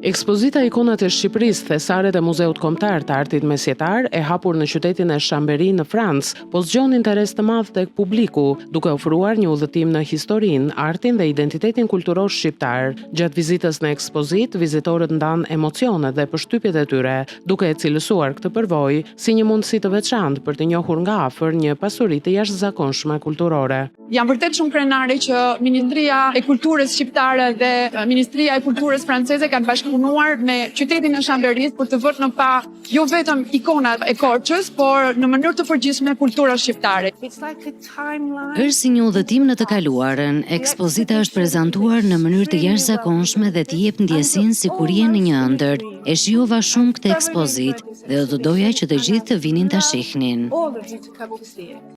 Ekspozita Ikonat e Shqipërisë, thesaret e Muzeut Kombëtar të Artit Mesjetar, e hapur në qytetin e Chambéry në Francë, po zgjon interes të madh tek publiku, duke ofruar një udhëtim në historinë, artin dhe identitetin kulturor shqiptar. Gjatë vizitës në ekspozitë, vizitorët ndan emocionet dhe përshtypjet e tyre, duke e cilësuar këtë përvojë si një mundësi të veçantë për të njohur nga afër një pasuri të jashtëzakonshme kulturore. Jam vërtet shumë krenare që Ministria e Kulturës shqiptare dhe Ministria e Kulturës franceze kanë bashkëpunuar me qytetin e Chambéry's për të vënë në pa jo vetëm ikonat e Korçës, por në mënyrë të përgjithshme kultura shqiptare. Është si një udhëtim në të kaluarën. Ekspozita është prezantuar në mënyrë të jashtëzakonshme dhe të jep ndjesinë sikur je në një ëndër. E shijova shumë këtë ekspozitë dhe do doja që të gjithë të vinin ta shihnin.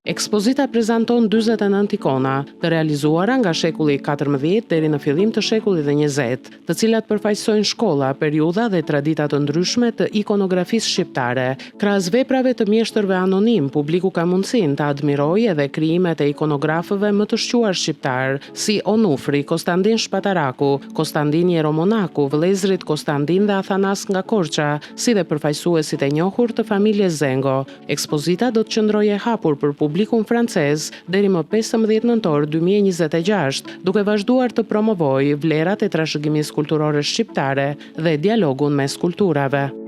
Ekspozita prezanton 49 ikona, të realizuara nga shekulli 14 deri në fillim të shekullit 20, të cilat përfaqësojnë shkolla, periudha dhe tradita të ndryshme të ikonografisë shqiptare. Krahas veprave të mjeshtërve anonim, publiku ka mundësinë të admirojë edhe krijimet e ikonografëve më të shquar shqiptar, si Onufri, Konstantin Shpataraku, Konstantin Jeromonaku, vëllezërit Konstantin dhe Athanas nga Korça, si dhe përfaqësuesit e njohur të familjes Zengo. Ekspozita do të qëndrojë e hapur për publikun francez deri më 15 nëntor 2026, duke vazhduar të promovojë vlerat e trashëgimisë kulturore shqiptare dhe dialogun mes kulturave.